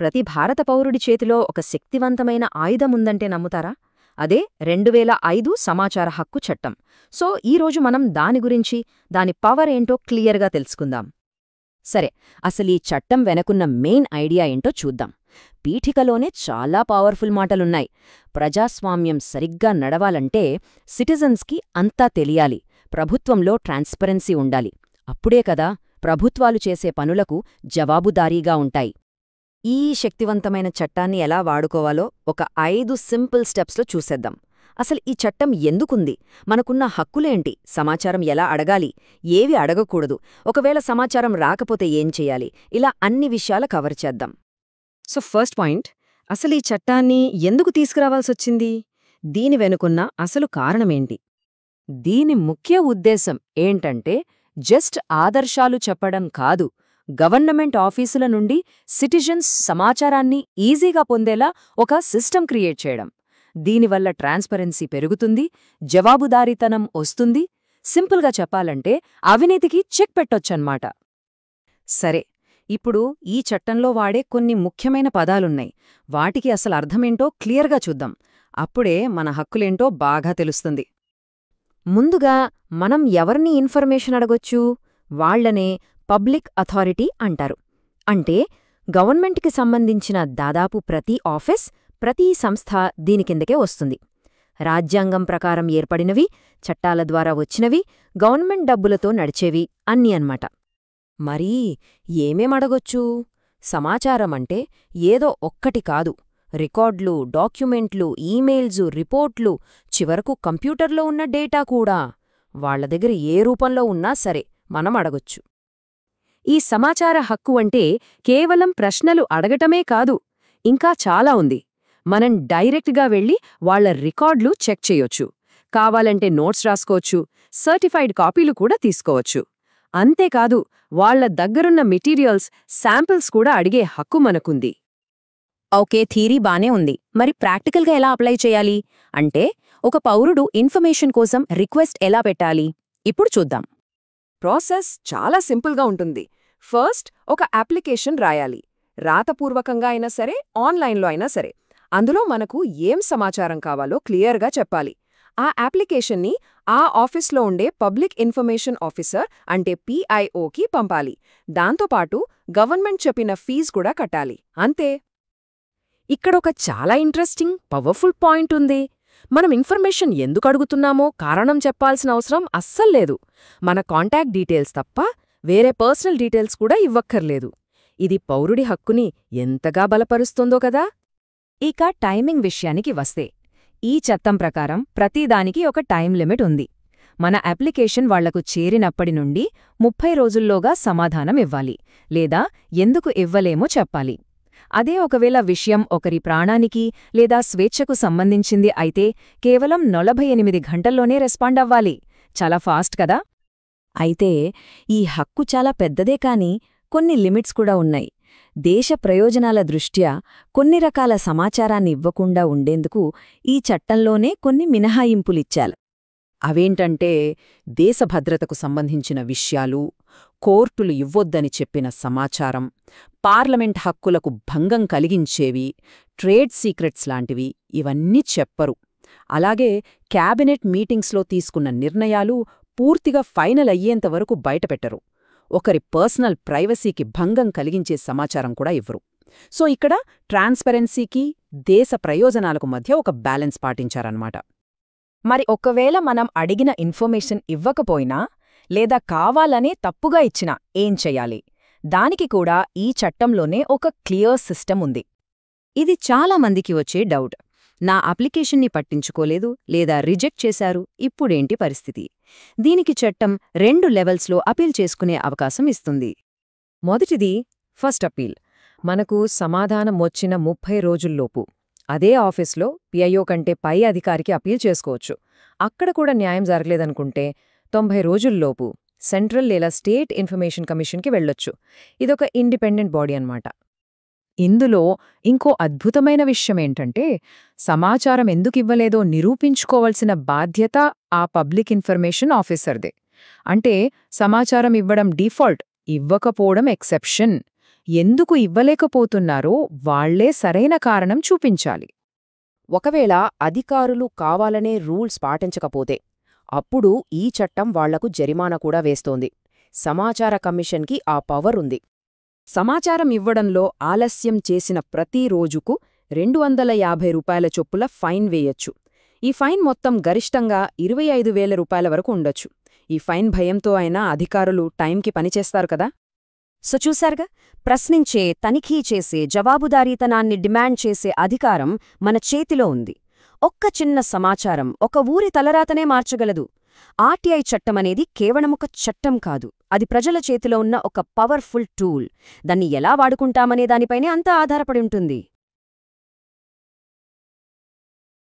ప్రతి భారత పౌరుడి చేతిలో ఒక శక్తివంతమైన ఆయుధముందంటే నమ్ముతారా? అదే 2005 సమాచార హక్కు చట్టం. సో ఈరోజు మనం దాని గురించి, దాని పవర్ ఏంటో క్లియర్గా తెలుసుకుందాం. సరే, అసలీ చట్టం వెనకున్న మెయిన్ ఐడియా ఏంటో చూద్దాం. పీఠికలోనే చాలా పవర్ఫుల్ మాటలున్నాయి. ప్రజాస్వామ్యం సరిగ్గా నడవాలంటే సిటిజన్స్కి అంతా తెలియాలి, ప్రభుత్వంలో ట్రాన్స్పరెన్సీ ఉండాలి. అప్పుడే కదా ప్రభుత్వాలు చేసే పనులకు జవాబుదారీగా ఉంటాయి. ఈ శక్తివంతమైన చట్టాన్ని ఎలా వాడుకోవాలో ఒక 5 సింపుల్ స్టెప్స్లో చూసేద్దాం. అసలు ఈ చట్టం ఎందుకుంది, మనకున్న హక్కులేంటి, సమాచారం ఎలా అడగాలి, ఏవి అడగకూడదు, ఒకవేళ సమాచారం రాకపోతే ఏం చెయ్యాలి, ఇలా అన్ని విషయాలు కవర్ చేద్దాం. సో ఫస్ట్ పాయింట్, అసలు ఈ చట్టాన్ని ఎందుకు తీసుకురావాల్సొచ్చింది? దీని వెనుకున్న అసలు కారణమేంటి? దీని ముఖ్య ఉద్దేశం ఏంటంటే జస్ట్ ఆదర్శాలు చెప్పడం కాదు, గవర్నమెంట్ ఆఫీసుల నుండి సిటిజన్స్ సమాచారాన్ని ఈజీగా పొందేలా ఒక సిస్టమ్ క్రియేట్ చేయడం. దీనివల్ల ట్రాన్స్పరెన్సీ పెరుగుతుంది, జవాబుదారీతనం వస్తుంది. సింపుల్గా చెప్పాలంటే అవినీతికి చెక్ పెట్టొచ్చన్మాట. సరే, ఇప్పుడు ఈ చట్టంలో వాడే కొన్ని ముఖ్యమైన పదాలున్నాయి. వాటికి అసలు అర్థమేంటో క్లియర్గా చూద్దాం. అప్పుడే మన హక్కులేంటో బాగా తెలుస్తుంది. ముందుగా మనం ఎవరిని ఇన్ఫర్మేషన్ అడగొచ్చు? వాళ్లనే పబ్లిక్ అథారిటీ అంటారు. అంటే గవర్నమెంట్కి సంబంధించిన దాదాపు ప్రతి ఆఫీస్, ప్రతి సంస్థ దీని కిందకే వస్తుంది. రాజ్యాంగం ప్రకారం ఏర్పడినవి, చట్టాల ద్వారా వచ్చినవి, గవర్నమెంట్ డబ్బులతో నడిచేవి అన్నీ అన్నమాట. మరీ ఏమేమడగొచ్చు? సమాచారమంటే ఏదో ఒక్కటి కాదు. రికార్డులు, డాక్యుమెంట్లు, ఈమెయిల్సు, రిపోర్ట్లు, చివరకు కంప్యూటర్లో ఉన్న డేటా కూడా. వాళ్ల దగ్గర ఏ రూపంలో ఉన్నా సరే మనం అడగొచ్చు. ఈ సమాచార హక్కు అంటే కేవలం ప్రశ్నలు అడగటమే కాదు, ఇంకా చాలా ఉంది. మనం డైరెక్ట్గా వెళ్ళి వాళ్ల రికార్డులు చెక్ చేయొచ్చు, కావాలంటే నోట్స్ రాసుకోవచ్చు, సర్టిఫైడ్ కాపీలు కూడా తీసుకోవచ్చు. అంతేకాదు, వాళ్ల దగ్గరున్న మెటీరియల్స్, శాంపిల్స్ కూడా అడిగే హక్కు మనకుంది. ఓకే, థీరీ బానే ఉంది. మరి ప్రాక్టికల్గా ఎలా అప్లై చేయాలి? అంటే ఒక పౌరుడు ఇన్ఫర్మేషన్ కోసం రిక్వెస్ట్ ఎలా పెట్టాలి? ఇప్పుడు చూద్దాం. ప్రాసెస్ చాలా సింపుల్గా ఉంటుంది. ఫస్ట్ ఒక అప్లికేషన్ రాయాలి. రాతపూర్వకంగా అయినా సరే, ఆన్లైన్లో అయినా సరే. అందులో మనకు ఏం సమాచారం కావాలో క్లియర్గా చెప్పాలి. ఆ అప్లికేషన్ని ఆ ఆఫీస్లో ఉండే పబ్లిక్ ఇన్ఫర్మేషన్ ఆఫీసర్ అంటే PIOకి పంపాలి. దాంతోపాటు గవర్నమెంట్ చెప్పిన ఫీజు కూడా కట్టాలి. అంతే. ఇక్కడొక చాలా ఇంట్రెస్టింగ్, పవర్ఫుల్ పాయింట్ ఉంది. మనం ఇన్ఫర్మేషన్ ఎందుకు అడుగుతున్నామో కారణం చెప్పాల్సిన అవసరం అస్సల్లేదు. మన కాంటాక్ట్ డీటెయిల్స్ తప్ప వేరే పర్సనల్ డీటెయిల్స్ కూడా ఇవ్వక్కర్లేదు. ఇది పౌరుడి హక్కుని ఎంతగా బలపరుస్తుందో కదా. ఇక టైమింగ్ విషయానికి వస్తే, ఈ చట్టం ప్రకారం ప్రతిదానికి ఒక టైం లిమిట్ ఉంది. మన అప్లికేషన్ వాళ్లకు చేరినప్పటి నుండి 30 రోజుల్లోగా సమాధానం ఇవ్వాలి, లేదా ఎందుకు ఇవ్వలేమో చెప్పాలి. అదే ఒకవేళ విషయం ఒకరి ప్రాణానికి లేదా స్వేచ్ఛకు సంబంధించింది అయితే కేవలం 48 గంటల్లోనే రెస్పాండ్ అవ్వాలి. చాలా ఫాస్ట్ కదా. అయితే ఈ హక్కు చాలా పెద్దదే కాని కొన్ని లిమిట్స్ కూడా ఉన్నాయి. దేశ ప్రయోజనాల దృష్ట్యా కొన్ని రకాల సమాచారాన్ని ఇవ్వకుండా ఉండేందుకు ఈ చట్టంలోనే కొన్ని మినహాయింపులిచ్చారు. అవేంటంటే దేశ భద్రతకు సంబంధించిన విషయాలు, కోర్టులు ఇవ్వొద్దని చెప్పిన సమాచారం, పార్లమెంట్ హక్కులకు భంగం కలిగించేవి, ట్రేడ్ సీక్రెట్స్ లాంటివి ఇవన్నీ చెప్పరు. అలాగే క్యాబినెట్ మీటింగ్స్లో తీసుకున్న నిర్ణయాలు పూర్తిగా ఫైనల్ అయ్యేంతవరకు బయటపెట్టరు. ఒకరి పర్సనల్ ప్రైవసీకి భంగం కలిగించే సమాచారం కూడా ఇవ్వరు. సో ఇక్కడ ట్రాన్స్పరెన్సీకి, దేశ ప్రయోజనాలకు మధ్య ఒక బ్యాలెన్స్ పాటించారన్నమాట. మరి ఒకవేళ మనం అడిగిన ఇన్ఫర్మేషన్ ఇవ్వకపోయినా, లేదా కావాలనే తప్పుగా ఇచ్చినా ఏం చెయ్యాలి? దానికి కూడా ఈ చట్టంలోనే ఒక క్లియర్ సిస్టమ్ ఉంది. ఇది చాలా మందికి వచ్చే డౌట్. నా అప్లికేషన్ని పట్టించుకోలేదు లేదా రిజెక్ట్ చేశారు, ఇప్పుడేంటి పరిస్థితి? దీనికి చట్టం 2 లెవెల్స్లో అపీల్ చేసుకునే అవకాశం ఇస్తుంది. మొదటిది ఫస్ట్ అపీల్. మనకు సమాధానం వచ్చిన 30 రోజుల్లోపు అదే ఆఫీస్లో PIO కంటే పై అధికారికి అపీల్ చేసుకోవచ్చు. అక్కడ కూడా న్యాయం జరగలేదనుకుంటే 90 రోజుల్లోపు సెంట్రల్ లేదా స్టేట్ ఇన్ఫర్మేషన్ కమిషన్కి వెళ్ళొచ్చు. ఇదొక ఇండిపెండెంట్ బాడీ అన్నమాట. ఇందులో ఇంకో అద్భుతమైన విషయమేంటంటే, సమాచారం ఎందుకివ్వలేదో నిరూపించుకోవాల్సిన బాధ్యత ఆ పబ్లిక్ ఇన్ఫర్మేషన్ ఆఫీసర్దే. అంటే సమాచారం ఇవ్వడం డిఫాల్ట్, ఇవ్వకపోవడం ఎక్సెప్షన్. ఎందుకు ఇవ్వలేకపోతున్నారో వాళ్లే సరైన కారణం చూపించాలి. ఒకవేళ అధికారులు కావాలనే రూల్స్ పాటించకపోతే అప్పుడు ఈ చట్టం వాళ్లకు జరిమానా కూడా వేస్తోంది. సమాచార కమిషన్కి ఆ పవర్ ఉంది. సమాచారం ఇవ్వడంలో ఆలస్యం చేసిన ప్రతి రోజుకు 250 రూపాయల చొప్పుల ఫైన్ వేయొచ్చు. ఈ ఫైన్ మొత్తం గరిష్టంగా 25,000 రూపాయల వరకు ఉండొచ్చు. ఈ ఫైన్ భయంతో అయినా అధికారులు టైంకి పనిచేస్తారు కదా. సో చూశారుగా, ప్రశ్నించే, తనిఖీ చేసే, జవాబుదారీతనాన్ని డిమాండ్ చేసే అధికారం మన చేతిలో ఉంది. ఒక్క చిన్న సమాచారం ఒక ఊరి తలరాతనే మార్చగలదు. ఆర్టీఐ చట్టమనేది కేవలమొక చట్టం కాదు, అది ప్రజల చేతిలో ఉన్న ఒక పవర్ఫుల్ టూల్. దాన్ని ఎలా వాడుకుంటామనే దానిపైనే అంతా ఆధారపడి ఉంటుంది.